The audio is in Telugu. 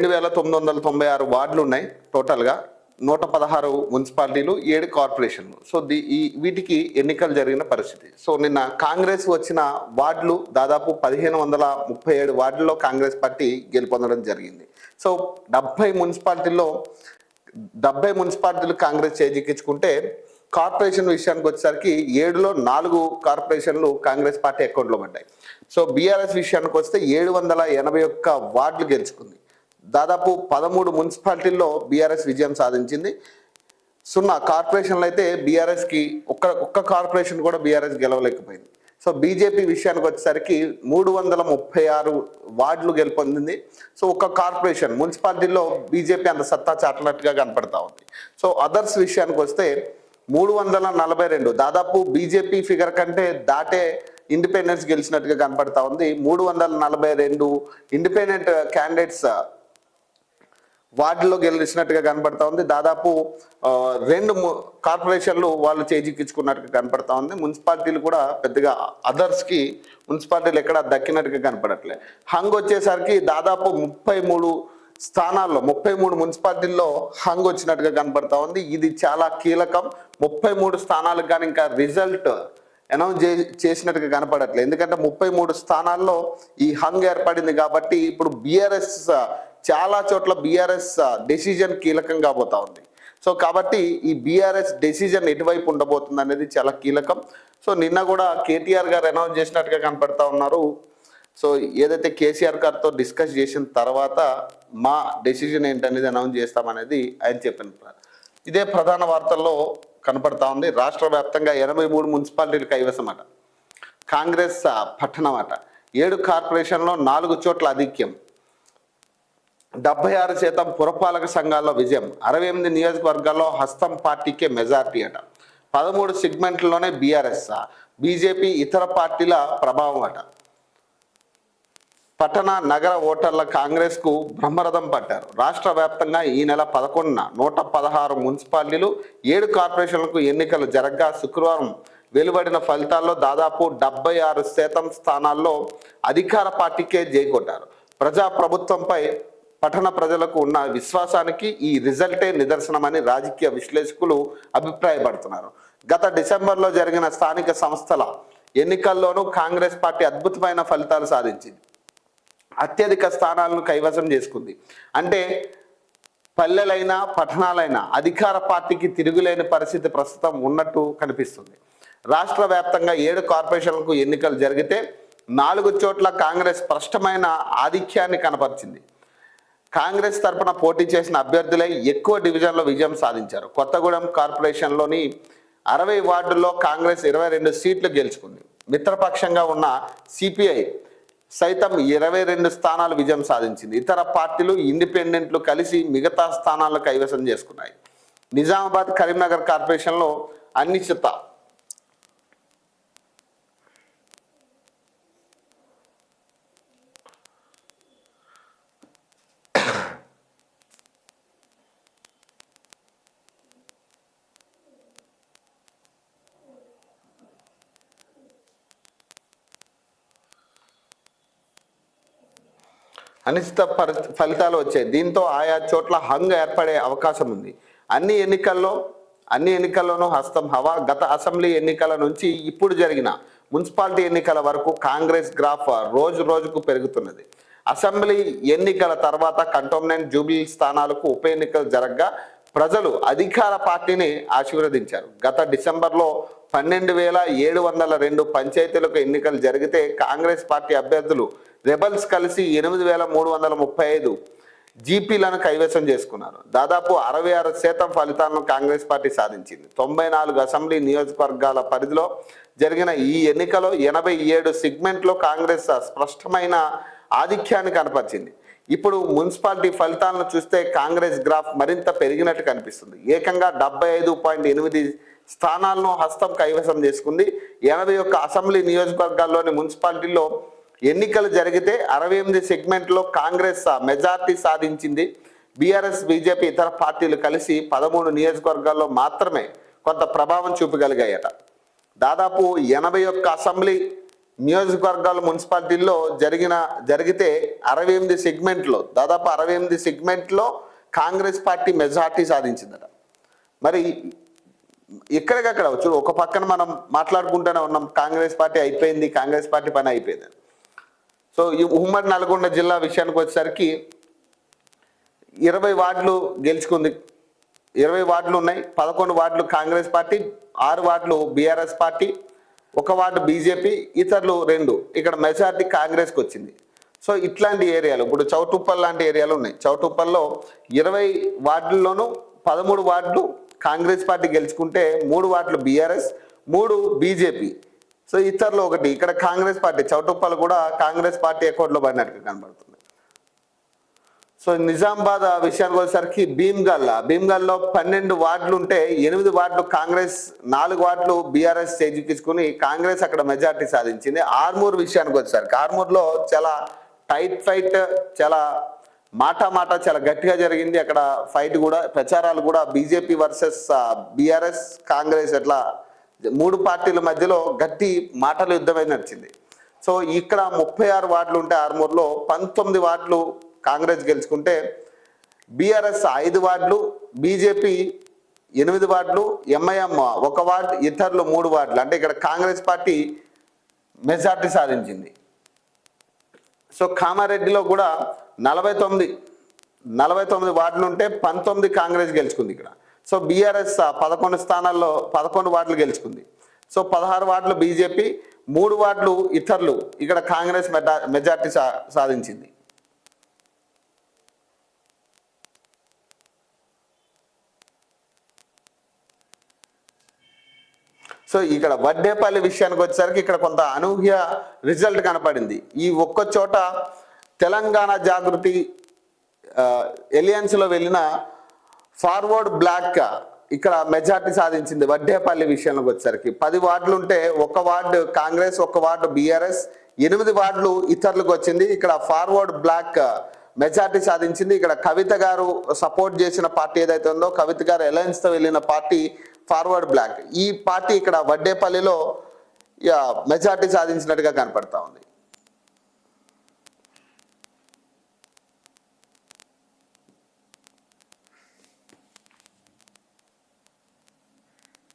2996 వార్డులు ఉన్నాయి టోటల్గా. 116 మున్సిపాలిటీలు, 7 కార్పొరేషన్లు. సో వీటికి ఎన్నికలు జరిగిన పరిస్థితి. సో నిన్న కాంగ్రెస్ వచ్చిన వార్డులు దాదాపు 1537 వార్డుల్లో కాంగ్రెస్ పార్టీ గెలుపొందడం జరిగింది. సో 70 మున్సిపాలిటీలు కాంగ్రెస్ చేజిక్కించుకుంటే కార్పొరేషన్ విషయానికి వచ్చేసరికి 7లో 4 కార్పొరేషన్లు కాంగ్రెస్ పార్టీ అకౌంట్లో పడ్డాయి. సో బీఆర్ఎస్ విషయానికి వస్తే 781 వార్డులు గెలుచుకుంది. దాదాపు 13 మున్సిపాలిటీల్లో బీఆర్ఎస్ విజయం సాధించింది. 0 కార్పొరేషన్లు అయితే బీఆర్ఎస్కి ఒక్క కార్పొరేషన్ కూడా బీఆర్ఎస్ గెలవలేకపోయింది. సో బీజేపీ విషయానికి వచ్చేసరికి 336 వార్డులు గెలుపొందింది. సో ఒక్క కార్పొరేషన్ మున్సిపాలిటీలో బీజేపీ అంత సత్తా చాటినట్టుగా కనపడతా ఉంది. సో అదర్స్ విషయానికి వస్తే 342, దాదాపు బీజేపీ ఫిగర్ కంటే దాటే ఇండిపెండెన్స్ గెలిచినట్టుగా కనపడతా ఉంది. 342 ఇండిపెండెంట్ క్యాండిడేట్స్ వార్డులో గెలిచినట్టుగా కనపడతా ఉంది. దాదాపు 2 కార్పొరేషన్లు వాళ్ళు చేజిక్కించుకున్నట్టుగా కనపడతా ఉంది. మున్సిపాలిటీలు కూడా పెద్దగా అదర్స్కి మున్సిపాలిటీలు ఎక్కడ దక్కినట్టుగా కనపడట్లే. హంగ్ వచ్చేసరికి దాదాపు 33 స్థానాల్లో 33 మున్సిపాలిటీల్లో హంగ్ వచ్చినట్టుగా కనపడతా ఉంది. ఇది చాలా కీలకం. 33 స్థానాలకు కానీ ఇంకా రిజల్ట్ అనౌన్స్ చేసినట్టుగా కనపడట్లేదు. ఎందుకంటే 33 స్థానాల్లో ఈ హంగ్ ఏర్పడింది కాబట్టి ఇప్పుడు బీఆర్ఎస్ చాలా చోట్ల బీఆర్ఎస్ డెసిజన్ కీలకంగా పోతా ఉంది. సో కాబట్టి ఈ బీఆర్ఎస్ డెసిజన్ ఎటువైపు ఉండబోతుంది అనేది చాలా కీలకం. సో నిన్న కూడా కేటీఆర్ గారు అనౌన్స్ చేసినట్టుగా కనపడతా ఉన్నారు. సో ఏదైతే కేసీఆర్ గారితో డిస్కస్ చేసిన తర్వాత మా డెసిజన్ ఏంటనేది అనౌన్స్ చేస్తామనేది ఆయన చెప్పిన. ఇదే ప్రధాన వార్తల్లో కనపడతా ఉంది. రాష్ట్ర వ్యాప్తంగా 83 మున్సిపాలిటీలు కైవసమట. కాంగ్రెస్ పట్టణం అట. 7 కార్పొరేషన్లో 4 చోట్ల ఆధిక్యం. 76% పురపాలక సంఘాల్లో విజయం. 68 నియోజకవర్గాల్లో హస్తం పార్టీకే మెజార్టీ అట. 13 సెగ్మెంట్లలోనే బీఆర్ఎస్, బీజేపీ ఇతర పార్టీల ప్రభావం అట. పట్టణ నగర ఓటర్ల కాంగ్రెస్కు బ్రహ్మరథం పట్టారు. రాష్ట్ర వ్యాప్తంగా ఈ నెల 11న 116 మున్సిపాలిటీలు, 7 కార్పొరేషన్లకు ఎన్నికలు జరగ్గా శుక్రవారం వెలువడిన ఫలితాల్లో దాదాపు 76% స్థానాల్లో అధికార పార్టీకే జైకొట్టారు. ప్రజాప్రభుత్వంపై పట్టణ ప్రజలకు ఉన్న విశ్వాసానికి ఈ రిజల్టే నిదర్శనమని రాజకీయ విశ్లేషకులు అభిప్రాయపడుతున్నారు. గత డిసెంబర్లో జరిగిన స్థానిక సంస్థల ఎన్నికల్లోనూ కాంగ్రెస్ పార్టీ అద్భుతమైన ఫలితాలు సాధించింది. అత్యధిక స్థానాలను కైవసం చేసుకుంది. అంటే పల్లెలైనా పట్టణాలైనా అధికార పార్టీకి తిరుగులేని పరిస్థితి ప్రస్తుతం ఉన్నట్టు కనిపిస్తుంది. రాష్ట్ర వ్యాప్తంగా 7 కార్పొరేషన్లకు ఎన్నికలు జరిగితే 4 చోట్ల కాంగ్రెస్ స్పష్టమైన ఆధిక్యాన్ని కనపరిచింది. కాంగ్రెస్ తరఫున పోటీ చేసిన అభ్యర్థులై ఎక్కువ డివిజన్లో విజయం సాధించారు. కొత్తగూడెం కార్పొరేషన్లోని 60 వార్డుల్లో కాంగ్రెస్ 22 సీట్లు గెలుచుకుంది. మిత్రపక్షంగా ఉన్న సిపిఐ సైతం 22 స్థానాలు విజయం సాధించింది. ఇతర పార్టీలు, ఇండిపెండెంట్లు కలిసి మిగతా స్థానాలను కైవసం చేసుకున్నాయి. నిజామాబాద్, కరీంనగర్ కార్పొరేషన్లో అనిశ్చిత. అనిశ్చిత ఫలితాలు వచ్చాయి. దీంతో ఆయా చోట్ల హంగ్ ఏర్పడే అవకాశం ఉంది. అన్ని ఎన్నికల్లోనూ హస్తం హవా. గత అసెంబ్లీ ఎన్నికల నుంచి ఇప్పుడు జరిగిన మున్సిపాలిటీ ఎన్నికల వరకు కాంగ్రెస్ గ్రాఫ్ రోజు రోజుకు పెరుగుతున్నది. అసెంబ్లీ ఎన్నికల తర్వాత కంటోన్మెంట్, జూబ్లీ స్థానాలకు ఉప ఎన్నికలు జరగగా ప్రజలు అధికార పార్టీని ఆశీర్వదించారు. గత డిసెంబర్లో 12,702 పంచాయతీలకు ఎన్నికలు జరిగితే కాంగ్రెస్ పార్టీ అభ్యర్థులు రెబల్స్ కలిసి 8,335 జీపీలను కైవసం చేసుకున్నారు. దాదాపు 66% ఫలితాలను కాంగ్రెస్ పార్టీ సాధించింది. 94 అసెంబ్లీ నియోజకవర్గాల పరిధిలో జరిగిన ఈ ఎన్నికలో 87 సెగ్మెంట్లో కాంగ్రెస్ స్పష్టమైన ఆధిక్యాన్ని కనపరిచింది. ఇప్పుడు మున్సిపాలిటీ ఫలితాలను చూస్తే కాంగ్రెస్ గ్రాఫ్ మరింత పెరిగినట్టు కనిపిస్తుంది. ఏకంగా 75.8 స్థానాలను హస్తం కైవసం చేసుకుంది. 81 అసెంబ్లీ నియోజకవర్గాల్లోని మున్సిపాలిటీల్లో ఎన్నికలు జరిగితే 68 సెగ్మెంట్లో కాంగ్రెస్ మెజార్టీ సాధించింది. బీఆర్ఎస్, బీజేపీ ఇతర పార్టీలు కలిసి 13 నియోజకవర్గాల్లో మాత్రమే కొంత ప్రభావం చూపగలిగాయట. దాదాపు 81 అసెంబ్లీ నియోజకవర్గాల మున్సిపాలిటీల్లో జరిగితే 68 సెగ్మెంట్లో దాదాపు 68 సెగ్మెంట్లో కాంగ్రెస్ పార్టీ మెజార్టీ సాధించిందట. మరి ఎక్కడికక్కడ చూడు, ఒక పక్కన మనం మాట్లాడుకుంటూనే ఉన్నాం కాంగ్రెస్ పార్టీ అయిపోయింది, కాంగ్రెస్ పార్టీ పని అయిపోయింది. సో ఈ ఉమ్మడి నల్గొండ జిల్లా విషయానికి వచ్చేసరికి 20 వార్డులు గెలుచుకుంది. 20 వార్డులు ఉన్నాయి. 11 వార్డులు కాంగ్రెస్ పార్టీ, 6 వార్డులు బీఆర్ఎస్ పార్టీ, 1 వార్డు బీజేపీ, ఇతరులు 2. ఇక్కడ మెజార్టీ కాంగ్రెస్కి వచ్చింది. సో ఇట్లాంటి ఏరియాలు ఇప్పుడు చౌటుప్పల్ లాంటి ఏరియాలు ఉన్నాయి. చౌటుప్పల్లో 20 వార్డుల్లోనూ 13 వార్డులు కాంగ్రెస్ పార్టీ గెలుచుకుంటే 3 వార్డులు బీఆర్ఎస్, 3 బీజేపీ. సో ఇతరులు 1. ఇక్కడ కాంగ్రెస్ పార్టీ చౌటుప్పల్ కూడా కాంగ్రెస్ పార్టీ అకౌంట్లో పడినట్టుగా కనబడుతుంది. సో నిజామాబాద్ విషయానికి వచ్చేసరికి భీమ్గల్లో 12 వార్డులు ఉంటే 8 వార్డులు కాంగ్రెస్, 4 వార్డులు బీఆర్ఎస్ చేజిక్కించుకుని కాంగ్రెస్ అక్కడ మెజార్టీ సాధించింది. ఆర్మూర్ విషయానికి వచ్చేసరికి ఆర్మూర్లో చాలా టైట్ ఫైట్, చాలా మాట చాలా గట్టిగా జరిగింది. అక్కడ ఫైట్ కూడా, ప్రచారాలు కూడా బీజేపీ వర్సెస్ బీఆర్ఎస్ కాంగ్రెస్ అట్లా 3 పార్టీల మధ్యలో గట్టి మాటల యుద్ధమే నడిచింది. సో ఇక్కడ 36 వార్డులు ఉంటే ఆర్మూర్లో 19 వార్డులు కాంగ్రెస్ గెలుచుకుంటే బీఆర్ఎస్ 5 వార్డులు, బీజేపీ 8 వార్డులు, ఎంఐఎం 1 వార్డు, ఇతరులు 3 వార్డులు. అంటే ఇక్కడ కాంగ్రెస్ పార్టీ మెజార్టీ సాధించింది. సో కామారెడ్డిలో కూడా 49 వార్డులు ఉంటే 19 కాంగ్రెస్ గెలుచుకుంది ఇక్కడ. సో బీఆర్ఎస్ 11 స్థానాల్లో 11 వార్డులు గెలుచుకుంది. సో 16 వార్డులు బీజేపీ, 3 వార్డులు ఇతరులు. ఇక్కడ కాంగ్రెస్ మెజార్టీ సాధించింది. సో ఇక్కడ వడ్డేపల్లి విషయానికి వచ్చేసరికి ఇక్కడ కొంత అనూహ్య రిజల్ట్ కనపడింది. ఈ ఒక్క చోట తెలంగాణ జాగృతి ఎలియన్స్లో వెళ్ళిన ఫార్వర్డ్ బ్లాక్ ఇక్కడ మెజార్టీ సాధించింది. వడ్డేపల్లి విషయానికి వచ్చేసరికి 10 వార్డులు ఉంటే 1 వార్డు కాంగ్రెస్, 1 వార్డు బీఆర్ఎస్, 8 వార్డులు ఇతరులకు వచ్చింది. ఇక్కడ ఫార్వర్డ్ బ్లాక్ మెజార్టీ సాధించింది. ఇక్కడ కవిత గారు సపోర్ట్ చేసిన పార్టీ ఏదైతే ఉందో, కవిత గారు అలయన్స్తో వెళ్ళిన పార్టీ ఫార్వర్డ్ బ్లాక్, ఈ పార్టీ ఇక్కడ వడ్డేపల్లిలో మెజార్టీ సాధించినట్టుగా కనపడతా ఉంది.